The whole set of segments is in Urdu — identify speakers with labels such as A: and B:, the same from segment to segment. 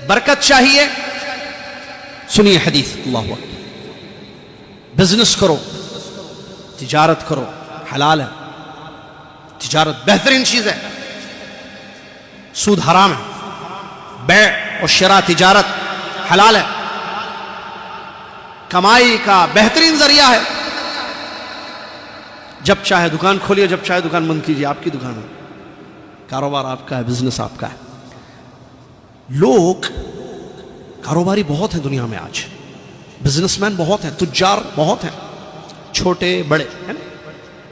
A: برکت چاہیے، سنیے حدیث، اللہ اکبر، بزنس کرو، تجارت کرو، حلال ہے، تجارت بہترین چیز ہے، سود حرام ہے، بیع اور شراء تجارت حلال ہے، کمائی کا بہترین ذریعہ ہے، جب چاہے دکان کھولیے، جب چاہے دکان بند کیجیے، آپ کی دکان ہے، کاروبار آپ کا ہے، بزنس آپ کا ہے۔ لوگ کاروباری بہت ہیں دنیا میں آج، بزنس مین بہت ہیں، تجار بہت ہیں، چھوٹے بڑے ہیں نا،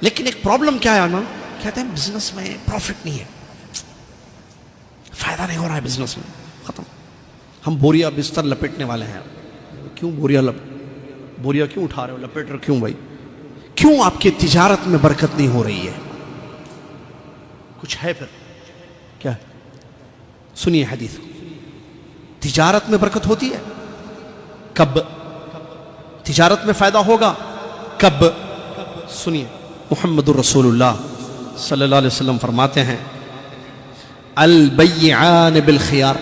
A: لیکن ایک پرابلم کیا ہے نا، کہتے ہیں بزنس میں پروفٹ نہیں ہے، فائدہ نہیں ہو رہا ہے بزنس میں، ختم، ہم بوریا بستر لپیٹنے والے ہیں۔ کیوں بوریا کیوں اٹھا رہے ہو، لپیٹ رہے کیوں بھائی؟ کیوں آپ کی تجارت میں برکت نہیں ہو رہی ہے؟ کچھ ہے پھر کیا؟ سنیے حدیث، تجارت میں برکت ہوتی ہے کب؟ تجارت میں فائدہ ہوگا کب؟ سنیے، محمد الرسول اللہ صلی اللہ علیہ وسلم فرماتے ہیں البیعان بالخیار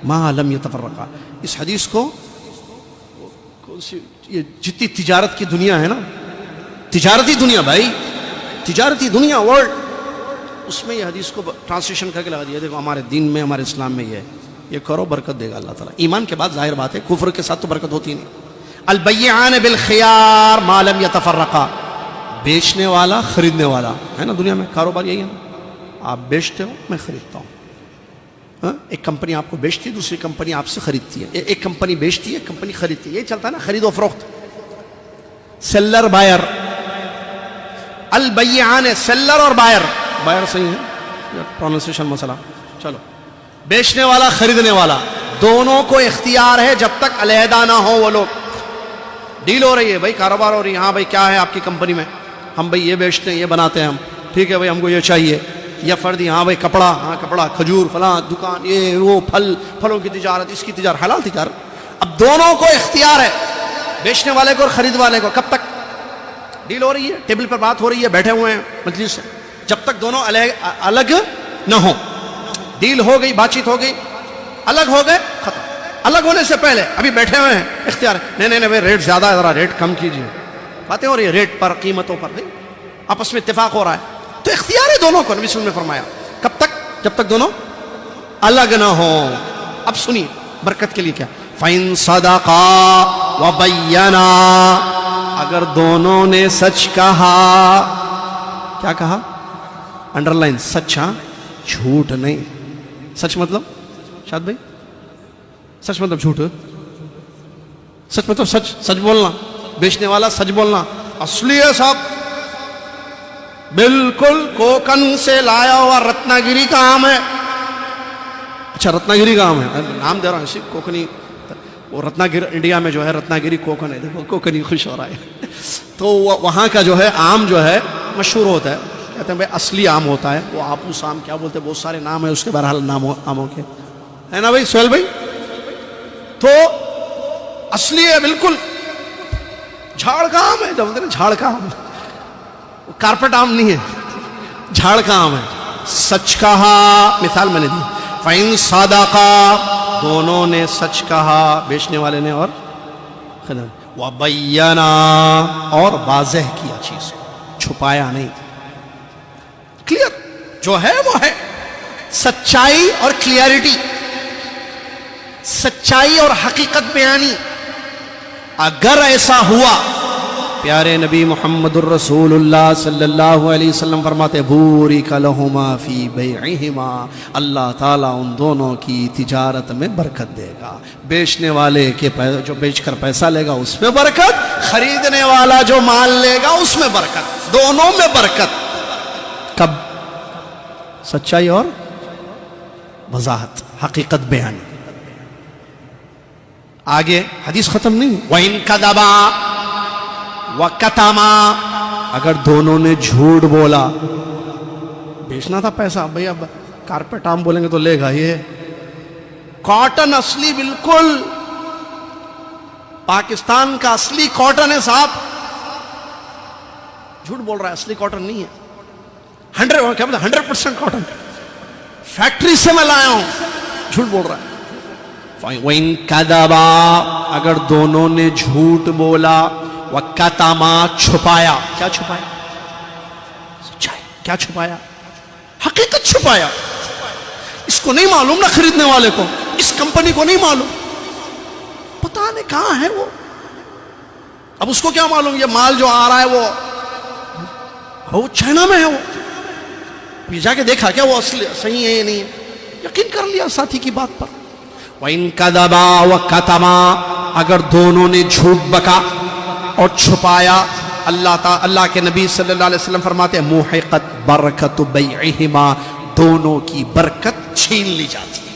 A: ما لم یتفرقا۔ اس حدیث کو یہ جتنی تجارت کی دنیا ہے نا، تجارتی دنیا بھائی، تجارتی دنیا ورلڈ، اس میں یہ حدیث کو ٹرانسلیشن کر کے لگا دیا، دیکھو ہمارے دین میں، ہمارے اسلام میں یہ کرو، برکت دے گا اللہ تعالیٰ۔ ایمان کے بعد ظاہر بات ہے، کفر کے ساتھ تو برکت ہوتی نہیں۔ البیعان بالخیار ما لم یتفرقا، بیچنے والا خریدنے والا ہے نا، دنیا میں کاروبار یہی ہے نا، آپ بیچتے ہو، میں خریدتا ہوں، ایک کمپنی آپ کو بیچتی ہے، دوسری کمپنی آپ سے خریدتی ہے، ایک کمپنی بیچتی ہے، ایک کمپنی خریدتی ہے، یہ چلتا ہے نا خرید و فروخت، سیلر بائر۔ البیعان سیلر اور بائر، بائر صحیح ہے، پروننسیشن مسئلہ، چلو، بیچنے والا خریدنے والا، دونوں کو اختیار ہے جب تک علیحدہ نہ ہو وہ لوگ، ڈیل ہو رہی ہے بھائی، کاروبار ہو رہی ہے، ہاں بھائی کیا ہے آپ کی کمپنی میں، ہم بھائی یہ بیچتے ہیں، یہ بناتے ہیں ہم، ٹھیک ہے بھائی ہم کو یہ چاہیے، یا فردی، ہاں بھائی کپڑا، ہاں کپڑا، کھجور، فلاں دکان، یہ وہ پھلوں کی تجارت، اس کی تجارت، حلال تجارت۔ اب دونوں کو اختیار ہے، بیچنے والے کو اور خرید والے کو، کب تک ڈیل ہو رہی ہے، ٹیبل پر بات ہو رہی ہے، بیٹھے ہوئے ہیں مجلس سے، جب تک دونوں الگ نہ ہو، ڈیل ہو گئی، بات چیت ہو گئی، الگ ہو گئے، ختم۔ الگ ہونے سے پہلے ابھی بیٹھے ہوئے ہیں، اختیار ہے، نہیں بھائی ریٹ زیادہ ہے، ذرا ریٹ کم کیجیے، باتیں ہو رہی ہے ریٹ پر، قیمتوں پر، بھائی آپس میں اتفاق ہو رہا ہے، تو اختیار ہے دونوں کو، نبی صلی اللہ علیہ وسلم نے فرمایا، کب تک؟ جب تک دونوں الگ نہ ہوں۔ اب سنیے برکت کے لیے کیا، فَإِن صَدَقَا وَبَيَّنَا، اگر دونوں نے سچ کہا، کیا کہا؟ انڈر لائن، سچ، ہاں، جھوٹ نہیں۔ سچ مطلب شاد بھائی، سچ مطلب جھوٹ، سچ مطلب سچ بولنا، بیچنے والا سچ بولنا، اصلی ہے صاحب، بالکل کوکن سے لایا ہوا رتنا گری کا آم ہے۔ اچھا رتنا گری کا آم ہے، نام دے رہا ہوں اسی کوکنی، وہ رتنا گری انڈیا میں جو ہے رتنا گری کوکن ہے، دیکھو کوکنی خوش ہو رہا ہے، تو وہاں کا جو ہے آم جو ہے مشہور ہوتا ہے، کہتے ہیں بھائی اصلی آم ہوتا ہے وہ، آپوس آم کیا بولتے ہیں، بہت سارے نام ہیں اس کے، بہرحال نام آموں کے، ہے نا بھائی سہیل بھائی؟ تو اصلی ہے بالکل، جھاڑ کا آم ہے، جو بولتے ہیں نا جھاڑ کا آم، کارپٹ آم نہیں ہے، جھاڑ کا آم ہے۔ سچ کہا، مثال میں نے دی، فَإِن صَدَقَا، دونوں نے سچ کہا، بیچنے والے نے اور وَبَيَّنَا، اور واضح کیا چیز کو، چھپایا نہیں، کلیئر جو ہے وہ ہے، سچائی اور کلیئرٹی، سچائی اور حقیقت بیانی۔ اگر ایسا ہوا، پیارے نبی محمد الرسول اللہ صلی اللہ علیہ وسلم فرماتے بورک لہما فی بیعہما، اللہ تعالیٰ ان دونوں کی تجارت میں برکت دے گا، بیچنے والے کے جو بیچ کر پیسہ لے گا اس میں برکت، خریدنے والا جو مال لے گا اس میں برکت، دونوں میں برکت۔ کب؟ سچائی اور وضاحت، حقیقت بیان۔ آگے حدیث ختم نہیں، وَإِن كَذَبَا وَكَتَمَا، اگر دونوں نے جھوٹ بولا، بیچنا تھا پیسہ، بھئی اب کارپیٹ آم بولیں گے تو لے گا، یہ کاٹن اصلی بالکل پاکستان کا اصلی کاٹن ہے صاحب، جھوٹ بول رہا ہے، اصلی کاٹن نہیں ہے، 100% کاٹن، فیکٹری سے میں لایا ہوں، جھوٹ بول رہا ہے، وَإِن كَذَبَا اگر دونوں نے جھوٹ بولا، وَكَتَمَا چھپایا، کیا چھپایا؟ سچائی. کیا چھپایا؟ حقیقت چھپایا. اس کو نہیں معلوم نا خریدنے والے کو، اس کمپنی کو نہیں معلوم، پتہ نہیں کہاں ہے وہ. اب اس کو کیا معلوم یہ مال جو آ رہا ہے وہ چائنا میں ہے. وہ جا کے دیکھا کیا وہ اصل صحیح ہے یا نہیں ہے، یقین کر لیا ساتھی کی بات پر. وَإِن كَذَبَا وَكَتَمَا اگر دونوں نے جھوٹ بکا اور چھپایا، اللہ کے نبی صلی اللہ علیہ وسلم فرماتے ہیں مُحِقَتْ بَرَكَتُ بَيْعِهِمَا، دونوں کی برکت چھین لی جاتی ہے.